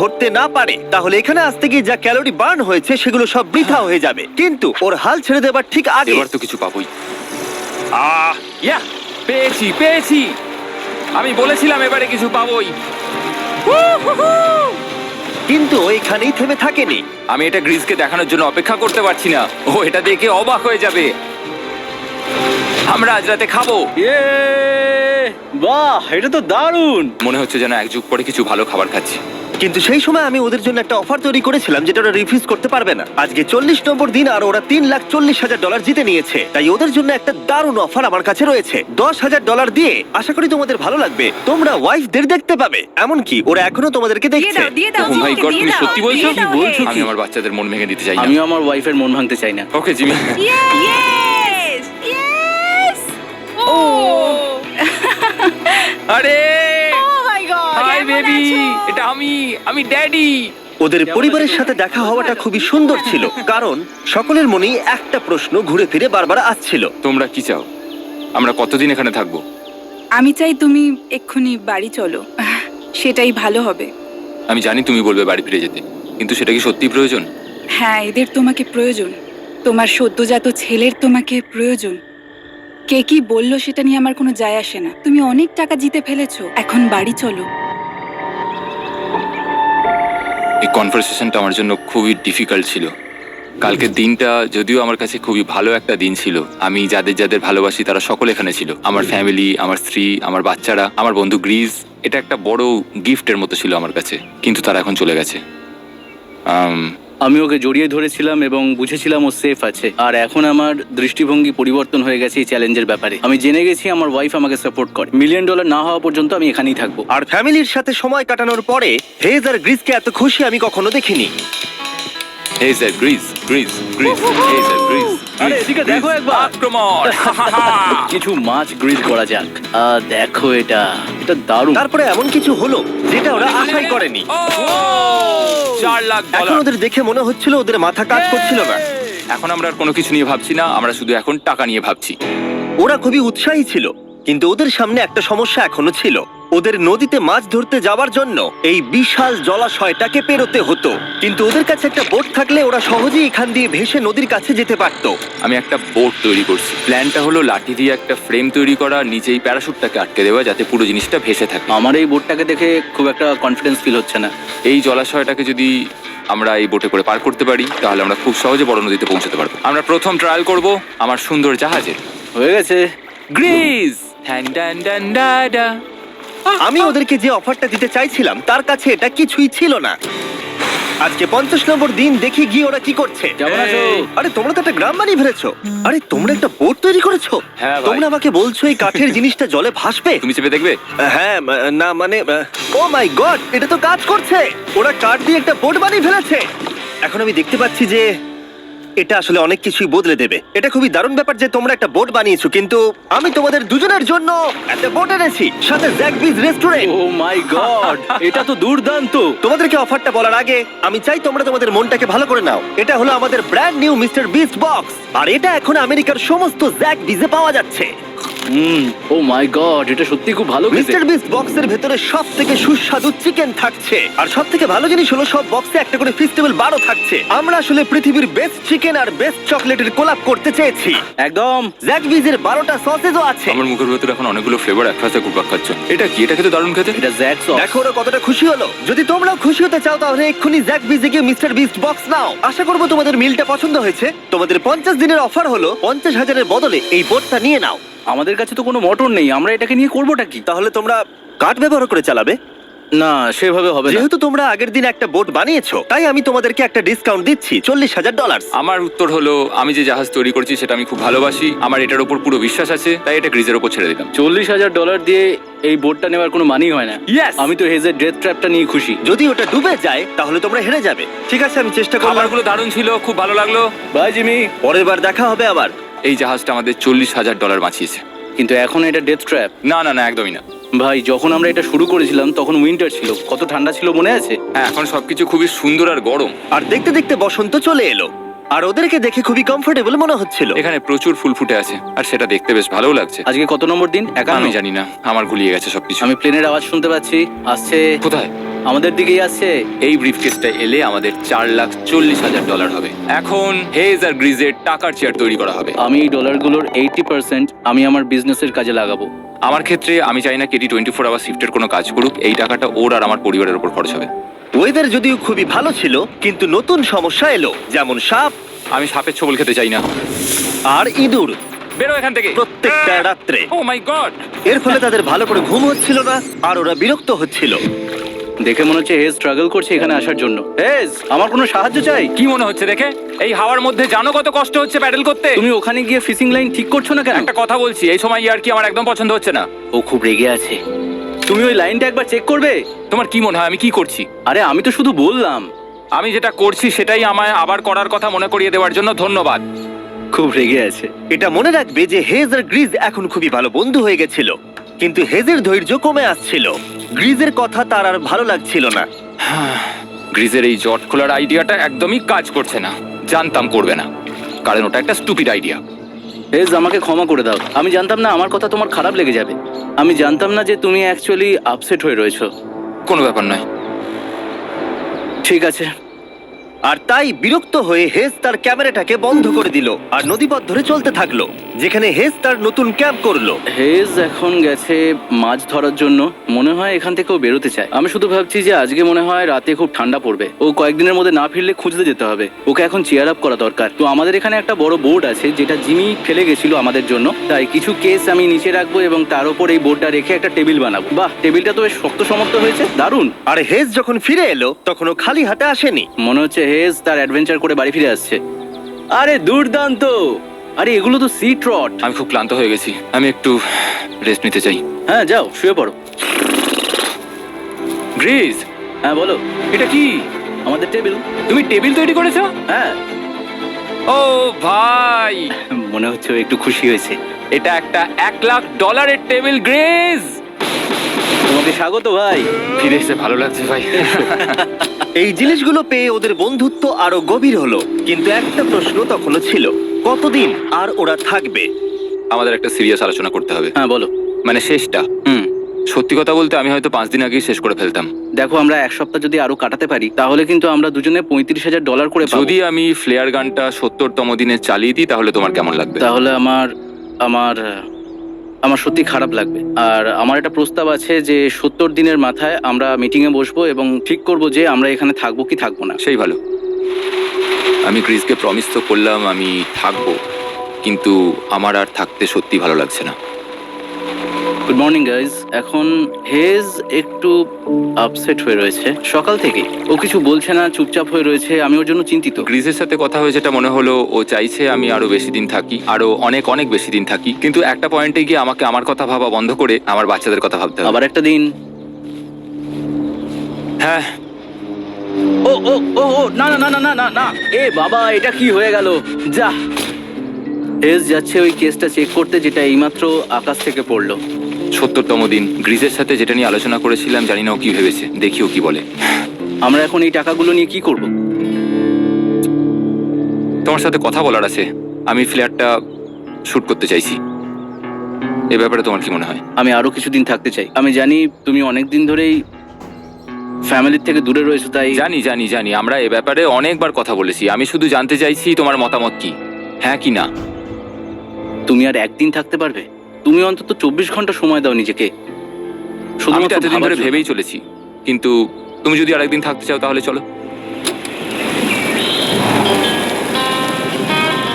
ধরতে না পারে তাহলে এখানে আসতে গিয়ে যা ক্যালোরি বার্ন হয়েছে সেগুলো সব বৃথা হয়ে যাবে। কিন্তু ওর হাল ছেড়ে দেবার ঠিক আগে এবার তো কিছু পাবোই। ইয়া, পেয়েছি পেয়েছি, আমি বলেছিলাম এবারে কিছু পাবোই। কিন্তু ও এখানেই থেমে থাকেনি। আমি এটা গ্রিসকে দেখানোর জন্য অপেক্ষা করতে পারছি না, ও এটা দেখে অবাক হয়ে যাবে। আমরা আজ রাতে খাবো। বাহ, এটা তো দারুণ। মনে হচ্ছে যেন এক যুগ পরে কিছু ভালো খাবার খাচ্ছি। কিন্তু সেই সময় আমি ওদের জন্য একটা অফার তৈরি করেছিলাম যেটা ওরা রিফিউজ করতে পারবে না। আজকে 40 নম্বর দিন আর ওরা $3,40,000 জিতে নিয়েছে। তাই ওদের জন্য একটা দারুণ অফার আমার কাছে রয়েছে। $10,000 দিয়ে আশা করি তোমাদের ভালো লাগবে। তোমরা ওয়াইফদের দেখতে পাবে, এমনকি ওরা এখনো তোমাদেরকে দেখছে। ও মাই গড, তুমি সত্যি বলছো? কি বলছো? আমি আমার বাচ্চাদের মন ভেঙে দিতে চাই না। আমিও আমার ওয়াইফের মন ভাঙতে চাই না। Okay Jimmy. আরে হাই বেবি, এটা আমি ড্যাডি। ওদের পরিবারের সাথে দেখা হওয়াটা খুবই সুন্দর ছিল, কারণ সকলের মনেই একটা প্রশ্ন ঘুরে ফিরে বারবার আসছিল। তোমরা কি চাও? আমরা কতদিন এখানে থাকবো? আমি চাই তুমি এক্ষুনি বাড়ি চলো, সেটাই ভালো হবে। আমি জানি তুমি বলবে বাড়ি ফিরে যেতে, কিন্তু সেটা কি সত্যি প্রয়োজন? হ্যাঁ, এদের তোমাকে প্রয়োজন, তোমার সদ্যজাত ছেলের তোমাকে প্রয়োজন। কে কি বললো সেটা নিয়ে আমার কোনো যায় আসে না। তুমি অনেক টাকা জিতে ফেলেছো, এখন বাড়ি চলো। এই কনভারসেশনটা আমার জন্য খুবই ডিফিকাল্ট ছিল। কালকের দিনটা যদিও আমার কাছে খুবই ভালো একটা দিন ছিল। আমি যাদের যাদের ভালোবাসি তারা সকলে এখানে ছিল। আমার ফ্যামিলি, আমার স্ত্রী, আমার বাচ্চারা, আমার বন্ধু গ্রিস। এটা একটা বড় গিফটের মতো ছিল আমার কাছে, কিন্তু তারা এখন চলে গেছে। আমি ওকে জড়িয়ে ধরেছিলাম এবং বুঝেছিলাম ও সেফ আছে। আর এখন আমার দৃষ্টিভঙ্গি পরিবর্তন হয়ে গেছে এই চ্যালেঞ্জের ব্যাপারে। আমি জেনে গেছি আমার ওয়াইফ আমাকে সাপোর্ট করে। $1 মিলিয়ন না হওয়া পর্যন্ত আমি এখানেই থাকবো। আর ফ্যামিলির সাথে সময় কাটানোর পরে হেজ আর গ্রিসকে এত খুশি আমি কখনো দেখিনি। এই স্যার, গ্রিস গ্রিস গ্রিস, এই স্যার গ্রিস। আরে এদিকে দেখো একবার। আক্রমণ! কিছু মাছ গ্রিল করা যাক। দেখো এটা দারুণ। তারপরে এমন কিছু হলো যেটা ওরা আশাই করেনি। ও! 4 লাখ এখন ডলার। ওদের দেখে মনে হচ্ছিল ওদের মাথা কাজ করছিল না। এখন আমরা আর কোনো কিছু নিয়ে ভাবছি না, আমরা শুধু এখন টাকা নিয়ে ভাবছি। ওরা খুবই উৎসাহী ছিল, কিন্তু ওদের সামনে একটা সমস্যা এখনো ছিল। ওদের নদীতে মাছ ধরতে যাওয়ার জন্য এই বিশাল জলাশয়টাকে পেরোতে হতো। কিন্তু ওদের কাছে একটা বোট থাকলে ওরা সহজেই এখান দিয়ে ভেসে নদীর কাছে যেতে পারতো। আমি একটা বোট তৈরি করছি। প্ল্যানটা হলো লাঠি দিয়ে একটা ফ্রেম তৈরি করা, নিচেই প্যারাশুটটাকে আটকে দেওয়া, যাতে পুরো জিনিসটা ভেসে থাকে। আমার এই বোটটাকে দেখে খুব একটা কনফিডেন্স ফিল হচ্ছে না। এই জলাশয়টাকে যদি আমরা এই বোটে করে পার করতে পারি তাহলে আমরা খুব সহজে বড় নদীতে পৌঁছতে পারবো। আমরা প্রথম ট্রায়াল করব আমার সুন্দর জাহাজের। হয়ে গেছে। গ্রিস! ড্যান ড্যান ড্যান ডা। আমি ওদেরকে যে অফারটা দিতে চাইছিলাম তার কাছে এটা কিছুই ছিল না। আজকে 50 নম্বর দিন, দেখি গিয়ে ওরা কি করছে। কেমন আছো? আরে তোমরা তো একটা গ্রাম বানিয়ে ফেলেছো। আরে তোমরা একটা বোট তৈরি করেছো? হ্যাঁ ভাই। তোমরা আমাকে বলছো এই কাঠের জিনিসটা জলে ভাসবে? তুমি চেপে দেখবে? হ্যাঁ, না মানে ও মাই গড, এটা তো কাজ করছে। ওরা কাঠ দিয়ে একটা বোট বানিয়ে ফেলেছে। এখন আমি দেখতে পাচ্ছি যে এটা আসলে অনেক কিছুই বদলে দেবে। এটা খুবই দারুণ ব্যাপার যে তোমরা একটা বোট বানিয়েছো, কিন্তু আমি তোমাদের দুজনের জন্য একটা বোট এনেছি, সাথে জ্যাকবিজ রেস্টুরেন্ট। ও মাই গড, এটা তো দুর্দান্ত। তোমাদেরকে অফারটা বলার আগে আমি চাই তোমরা তোমাদের মনটাকে ভালো করে নাও। এটা হলো আমাদের brand new Mr Beast box, আর এটা এখন আমেরিকার সমস্ত জ্যাকবিজে পাওয়া যাচ্ছে। ও মাই গড, এটা সত্যি খুব ভালো খেতে। মিস্টার বিস্ট বক্সের ভেতরে সবথেকে সুস্বাদু চিকেন থাকছে, আর সবথেকে ভালো জিনিস হলো সব বক্সে একটা করে ফেস্টিভ্যাল বারও থাকছে। আমরা আসলে পৃথিবীর বেস্ট চিকেন আর বেস্ট চকলেটের কোলাপ করতে চেয়েছি। একদম। জ্যাকবিজের 12টা সসেজও আছে। আমার মুখের ভেতরে এখন অনেকগুলো ফ্লেভার একসাথে ঘুরপাক খাচ্ছে। এটা কি? এটা খেতে দারুণ খেতে। এটা জ্যাক সস। দেখো ওরা কতটা খুশি হলো। যদি তোমরাও খুশি হতে চাও তাহলে এক্ষুনি জ্যাকবিজে গিয়ে মিস্টার বিস্ট বক্স নাও। আশা করবো তোমাদের মিলটা পছন্দ হয়েছে। তোমাদের 50 দিনের অফার হলো 50,000-এর বদলে এই বোটটা নিয়ে নাও। আমাদের কাছে তো কোনো মোটর নেই, আমরা এটাকে নিয়ে করবোটা কি? তাহলে তোমরা কাঠ ব্যবহার করে চালাবে? না, সেভাবে হবে না। যেহেতু তোমরা আগের দিন একটা বোট বানিয়েছো, তাই আমি তোমাদেরকে একটা ডিসকাউন্ট দিচ্ছি, $40,000। আমার উত্তর হলো আমি যে জাহাজ তৈরি করছি সেটা আমি খুব ভালোবাসি, আমার এটার উপর পুরো বিশ্বাস আছে, তাই এটা গ্রিজের উপর ছেড়ে দিলাম। $40,000 দিয়ে এই বোটটা নেওয়ার কোনো মানেই হয় না। Yes! আমি তো হেজের ডেথ ট্র্যাপটা নিয়ে খুশি। যদি ওটা ডুবে যায় তাহলে তোমরা হেরে যাবে। ঠিক আছে, আমি চেষ্টা করব। খাবারগুলো দারুণ ছিল, খুব ভালো লাগলো। Bye Jimmy. পরের বার দেখা হবে আবার। এই জাহাজটা আমাদের $40,000 বাঁচিয়েছে। কিন্তু এখন এটা ডেথ ট্র্যাপ। না না না, একদমই না। ভাই, যখন আমরা এটা শুরু করেছিলাম তখন উইন্টার ছিল, কত ঠান্ডা ছিল মনে আছে? হ্যাঁ, এখন সবকিছু খুবই সুন্দর আর গরম। আর দেখতে দেখতে বসন্ত চলে এলো, আর ওদেরকে দেখে খুবই কমফোর্টেবল মনে হচ্ছিল। এখানে প্রচুর ফুল ফুটে আছে আর সেটা দেখতে বেশ ভালোও লাগছে। আজকে কত নম্বর দিন? আমি জানি না, আমার গুলিয়ে গেছে সবকিছু। আমি প্লেনের আওয়াজ শুনতে পাচ্ছি, আসছে। কোথায়? আমাদের দিকেই আসছে। এই ব্রিফকেসটা এলে আমাদের $4,40,000 হবে। এখন হেজ আর গ্রিজের টাকার চেয়ার তৈরি করা হবে। আমি এই ডলারগুলোর 80% আমি আমার বিজনেসের কাজে লাগাবো। আমার ক্ষেত্রে আমি চাই না কেটি 24 আওয়ার শিফটের কোনো কাজ করুক। এই টাকাটা ওর আর আমার পরিবারের উপর খরচ হবে। ওয়েদার যদিও খুবই ভালো ছিল, কিন্তু নতুন সমস্যা এলো, যেমন সাপ আমি সাপের ছোবল খেতে চাই না। আর ইঁদুর বেরো এখান থেকে। প্রত্যেকটা রাত্রে। ও মাই গড! এর ফলে তাদের ভালো করে ঘুম হচ্ছিল না, আর ওরা বিরক্ত হচ্ছিল। দেখে মনে হচ্ছে হেজ স্ট্রাগল করছে এখানে আসার জন্য। হেজ, আমার কোনো সাহায্য চাই? কি মনে হচ্ছে দেখে? এই হাওয়ার মধ্যে জানো কত কষ্ট হচ্ছে প্যাডেল করতে? তুমি ওখানে গিয়ে ফিশিং লাইন ঠিক করছো না কেন? একটা কথা বলছি, এই সময় ইয়ার কি আমার একদম পছন্দ হচ্ছে না। ও খুব রেগে আছে। তুমি ওই লাইনটা একবার চেক করবে? তোমার কি মনে হয় আমি কি করছি? আরে আমি তো শুধু বললাম। আমি যেটা করছি সেটাই আমায় আবার করার কথা মনে করিয়ে দেওয়ার জন্য ধন্যবাদ। খুব রেগে আছে। এটা মনে রাখবে যে হেজ আর গ্রিজ এখন খুবই ভালো বন্ধু হয়ে গেছিল, কিন্তু হেজের ধৈর্য কমে আসছিল। গ্রিজের কথা তার আর ভালো লাগছিল না। গ্রিজের এই জট খোলার আইডিয়াটা একদমই কাজ করছে না। জানতাম করবে না, কারণ ওটা একটা স্টুপিড আইডিয়া। হেজ, আমাকে ক্ষমা করে দাও। আমি জানতাম না আমার কথা তোমার খারাপ লেগে যাবে। আমি জানতাম না যে তুমি অ্যাকচুয়ালি আপসেট হয়ে রয়েছো। কোনো ব্যাপার নয়। ঠিক আছে। আর তাই বিরক্ত হয়ে হেজ তার ক্যামেরাটাকে বন্ধ করে দিল আর নদীপথ ধরে চলতে থাকলো, যেখানে হেজ তার নতুন ক্যাম্প করলো। হেজ এখন গেছে মাছ ধরার জন্য। মনে হয় এখান থেকেও বেরোতে চায়। আমি শুধু ভাবছি যে আজকে মনে হয় রাতে খুব ঠান্ডা পড়বে। ও কয়েকদিনের মধ্যে না ফিরলে খুঁজতে যেতে হবে। ওকে এখন চেয়ার আপ করা দরকার। তো আমাদের এখানে একটা বড় বোর্ড আছে যেটা জিমি ফেলে গেছিল আমাদের জন্য। তাই কিছু কেস আমি নিচে রাখবো এবং তার উপর এই বোর্ডটা রেখে একটা টেবিল বানাবো। বাহ, টেবিলটা তো বেশ শক্ত সমর্থ হয়েছে, দারুণ। আর হেজ যখন ফিরে এলো তখন ও খালি হাতে আসেনি। মনে হচ্ছে হেজ তার অ্যাডভেঞ্চার করে বাড়ি ফিরে আসছে। আরে দুর্দান্ত! আরে এগুলো তো সি ট্রট। আমি খুব ক্লান্ত হয়ে গেছি, আমি একটু রেস্ট নিতে চাই। হ্যাঁ, যাও শুয়ে পড়ো। গ্রিজ, হ্যাঁ বলো। এটা কি? আমাদের টেবিল। তুমি টেবিল তৈরি করেছো? হ্যাঁ, ও ভাই, মনে হচ্ছে ও একটু খুশি হয়েছে। এটা একটা $1,00,000 টেবিল। গ্রিজ, তোমাকে স্বাগত ভাই। ফিরে এসে ভালো লাগছে ভাই। এই জিনিসগুলো পেয়ে ওদের বন্ধুত্ব আরো গভীর হলো, কিন্তু একটা প্রশ্ন তখনও ছিল, কতদিন আর ওরা থাকবে? আমাদের একটা সিরিয়াস আলোচনা করতে হবে। হ্যাঁ বলো। মানে শেষটা। সত্যি কথা বলতে আমি হয়তো 5 দিন আগেই শেষ করে ফেলতাম। দেখো, আমরা এক সপ্তাহ যদি আরো কাটাতে পারি তাহলে কিন্তু আমরা দুজনে $35,000 করে পাবো। যদি আমি ফ্লেয়ার গানটা 70তম দিনে চালিয়ে দিই তাহলে তোমার কেমন লাগবে? তাহলে আমার সত্যি খারাপ লাগবে। আর আমার একটা প্রস্তাব আছে যে 70 দিনের মাথায় আমরা মিটিং এ বসবো এবং ঠিক করব যে আমরা এখানে থাকবো কি থাকবো না। সেই ভালো। আমি ক্রিসকে প্রমিস তো করলাম আমি থাকবো, কিন্তু আমার আর থাকতে সত্যি ভালো লাগছে না। Good morning guys. এখন হেজ একটু আপসেট হয়ে রয়েছে সকাল থেকে। ও কিছু বলছে না, চুপচাপ হয়ে রয়েছে। আমি ওর জন্য চিন্তিত। গ্রিসের সাথে কথা হয়েছে, যেটা মনে হলো ও চাইছে আমি আরো বেশি দিন থাকি, আরো অনেক অনেক বেশি দিন থাকি। কিন্তু একটা পয়েন্টে গিয়ে আমাকে আমার কথা ভাবা বন্ধ করে আমার বাচ্চাদের কথা ভাবতে হবে। আবার একটা দিন। হ্যাঁ, ও ও ও ও না না না না না না না, এ বাবা, এটা কি হয়ে গেল? যা। হেজ যাচ্ছে ওই কেসটা চেক করতে যেটা এইমাত্র আকাশ থেকে পড়লো। 70তম দিন। গ্রিসের সাথে যেটা নিয়ে আলোচনা করেছিলাম, জানি না ও কি ভেবেছে, দেখি ও কি বলে। আমরা এখন এই টাকাগুলো নিয়ে কি করব? তোমার সাথে কথা বলার আছে। আমি ফ্ল্যাটটা শুট করতে চাইছি। এ ব্যাপারে তোমার কি মনে হয়? আমি আরো কিছুদিন থাকতে চাই। আমি জানি তুমি অনেক দিন ধরেই ফ্যামিলির থেকে দূরে রয়েছো, তাই জানি জানি জানি, আমরা এ ব্যাপারে অনেকবার কথা বলেছি। আমি শুধু জানতে চাইছি তোমার মতামত কি, হ্যাঁ কি না। তুমি আর একদিন থাকতে পারবে? তুমি অন্তত 24 ঘন্টা সময় দাও নিজেকে। আমি তো শুধুমাত্র এতদিন ভাবার ধরে জন্য। ভেবেই চলেছি, কিন্তু তুমি যদি আরেকদিন থাকতে চাও তাহলে চলো।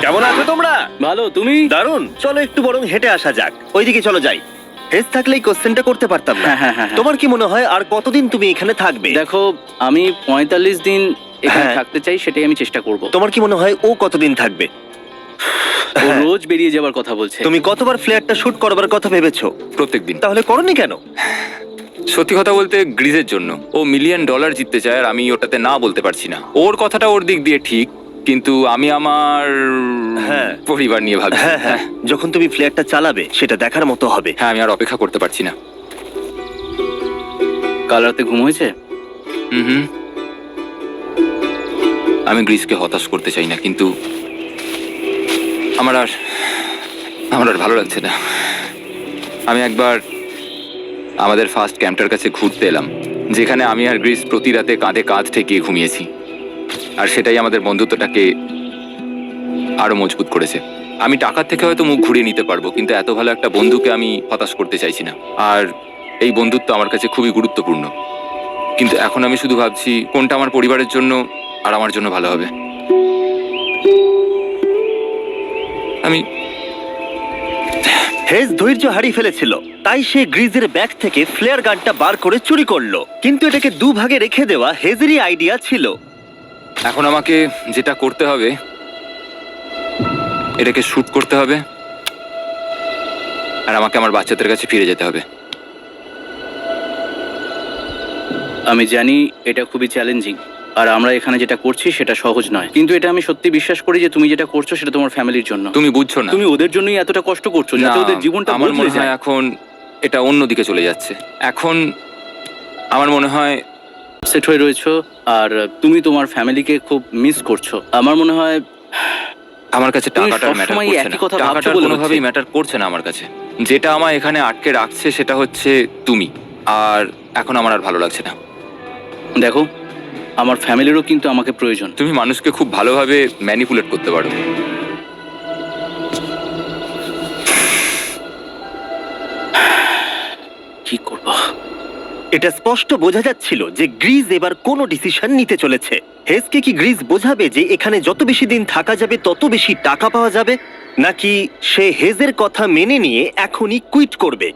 কেমন আছো তোমরা? ভালো, তুমি? দারুণ। চলো একটু বরং হেঁটে আসা যাক, ওইদিকে চলো যাই। হেজ থাকলে এই কোশ্চেনটা করতে পারতাম না। হ্যাঁ। তোমার কি মনে হয় আর কতদিন তুমি এখানে থাকবে? দেখো, আমি 45 দিন এখানে হ্যাঁ। থাকতে চাই, সেটাই আমি চেষ্টা করব। তোমার কি মনে হয় ও কতদিন থাকবে? ও রোজ বেরিয়ে যাবার কথা বলছে। তুমি কতবার ফ্ল্যাটটা শুট করবার কথা ভেবেছো? প্রত্যেকদিন। তাহলে করনি কেন? সত্যি কথা বলতে গ্রিজের জন্য। ও $1,000,000 জিততে চায় আর আমি ওটাতে না বলতে পারছি না। ওর কথাটা ওর দিক দিয়ে ঠিক, কিন্তু আমি আমার হ্যাঁ। পরিবার নিয়ে ভাবছি। হ্যাঁ, যখন তুমি ফ্ল্যাটটা চালাবে সেটা দেখার মতো হবে। হ্যাঁ, আমি আর অপেক্ষা করতে পারছি না। কাল রাতে ঘুম হয়েছে? হুম। আমি গ্রিসকে হতাশ করতে চাই না, কিন্তু আমার আর ভালো লাগছে না। আমি একবার আমাদের ফার্স্ট ক্যাম্পটার কাছে ঘুরতে এলাম। যেখানে আমি আর গ্রিস প্রতি রাতে কাঁধে কাঁধ ঠেকিয়ে ঘুমিয়েছি, আর সেটাই আমাদের বন্ধুত্বটাকে আরো মজবুত করেছে। আমি টাকার থেকে হয়তো মুখ ঘুরিয়ে নিতে পারবো, কিন্তু এত ভালো একটা বন্ধুকে আমি হতাশ করতে চাইছি না। আর এই বন্ধুত্ব আমার কাছে খুবই গুরুত্বপূর্ণ, কিন্তু এখন আমি শুধু ভাবছি কোনটা আমার পরিবারের জন্য আর আমার জন্য ভালো হবে। আমি হেজ ধৈর্য হারিয়ে ফেলেছিল, তাই সে গ্রিজের ব্যাগ থেকে ফ্লেয়ার গানটা বার করে চুরি করলো। কিন্তু এটাকে দুভাগে রেখে দেওয়া হেজেরই আইডিয়া ছিল। এখন আমাকে যেটা করতে হবে, এটাকে শুট করতে হবে, আর আমাকে আমার বাচ্চাদের কাছে ফিরে যেতে হবে। আমি জানি এটা খুবই চ্যালেঞ্জিং, আর আমরা এখানে যেটা করছি সেটা সহজ নয়, কিন্তু এটা আমি সত্যি বিশ্বাস করি যে তুমি যেটা করছো সেটা তোমার ফ্যামিলির জন্য। তুমি বুঝছো না, তুমি ওদের জন্যই এতটা কষ্ট করছো, যাতে না, ওদের জীবনটা আমার বদলে মনে হয় যায়। এখন এটা অন্যদিকে চলে যাচ্ছে। এখন আমার মনে হয় সেট হয়ে রয়েছো, আর তুমি তোমার ফ্যামিলিকে খুব মিস করছো। আমার মনে হয় আমার কাছে তুমি টাকাটা ম্যাটার সবসময় করছে একই না। কথা ভাবছো টাকাটা বলে কোনোভাবেই হচ্ছে। ম্যাটার করছে না আমার কাছে। যেটা আমায় এখানে আটকে রাখছে সেটা হচ্ছে তুমি, আর এখন আমার আর ভালো লাগছে না। দেখো, আমার ফ্যামিলিরও কিন্তু আমাকে প্রয়োজন। তুমি মানুষকে খুব ভালোভাবে ম্যানিপুলেট করতে পারো। কি করব? এটা স্পষ্ট বোঝা যাচ্ছিল যে গ্রিজ এবার কোনো ডিসিশন নিতে চলেছে। হেজকে কি গ্রিজ বোঝাবে যে এখানে যত বেশি দিন থাকা যাবে তত বেশি টাকা পাওয়া যাবে, নাকি সে হেজের কথা মেনে নিয়ে এখনই কুইট করবে?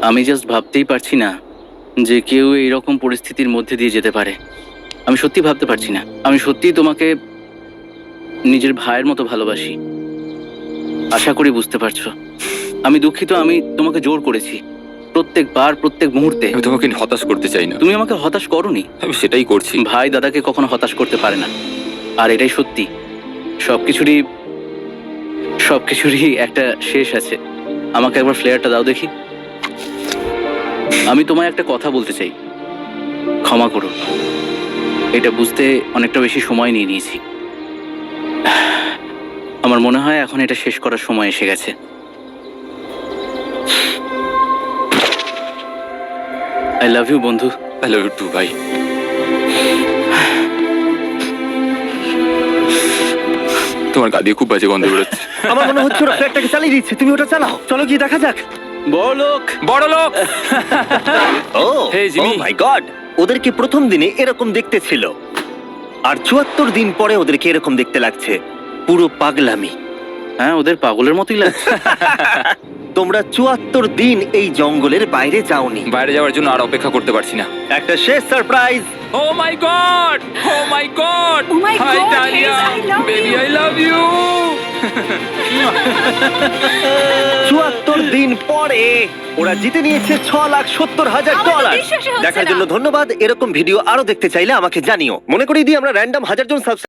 আমি জাস্ট ভাবতেই পারছি না যে কেউ এইরকম পরিস্থিতির মধ্যে দিয়ে যেতে পারে। আমি সত্যি ভাবতে পারছি না। আমি সত্যিই তোমাকে নিজের ভাইয়ের মতো ভালোবাসি। আশা করি বুঝতে পারছো। আমি দুঃখিত, আমি তোমাকে জোর করেছি প্রত্যেকবার, প্রত্যেক মুহূর্তে। আমি তোমাকে হতাশ করতে চাই না, তুমি আমাকে হতাশ করোনি। আমি সেটাই করছি। ভাই দাদাকে কখনো হতাশ করতে পারে না, আর এটাই সত্যি। সবকিছুরই একটা শেষ আছে। আমাকে একবার ফ্লেয়ারটা দাও দেখি। আমি তোমায় একটা কথা বলতে চাই, ক্ষমা করো। এটা বুঝতে অনেকটা বেশি সময় নিয়ে নিয়েছি। আমার মনে হয় এখন এটা শেষ করার সময় এসে গেছে। আই লাভ ইউ বন্ধু। আই লাভ ইউ টু ভাই। তোমার গা দিয়ে খুব বাজে গন্ধ বেরোচ্ছে। আমার মনে হচ্ছে ওরা ফ্ল্যাটটাকে চালিয়ে দিচ্ছে। তুমি ওটা চালাও, চলো গিয়ে দেখা যাক। বড়লোক। বড় লোক। ও Hey, Jimmy. মাই গড, ওদেরকে প্রথম দিনে এরকম দেখতে ছিল, আর ৭৪ দিন পরে ওদেরকে এরকম দেখতে লাগছে। পুরো পাগলামি। হ্যাঁ, ওদের পাগলের মতোই লাগছে। তোমরা ৭৪ দিন এই জঙ্গলের বাইরে যাওনি। বাইরে যাওয়ার জন্য আর অপেক্ষা করতে পারছি না। একটা শেষ surprise. Oh my God, oh my God, Oh my hi God, Dalia, Hayes, I love baby you. I love you. ৭৪ দিন পরে ওরা জিতে নিয়েছে $৬,৭০,০০০। আমার তো বিশ্বাসই হচ্ছে দেখার না। জন্য ধন্যবাদ। এরকম ভিডিও আরো দেখতে চাইলে আমাকে জানিও। মনে করিয়ে দিই, আমরা র্যান্ডম 1000 জন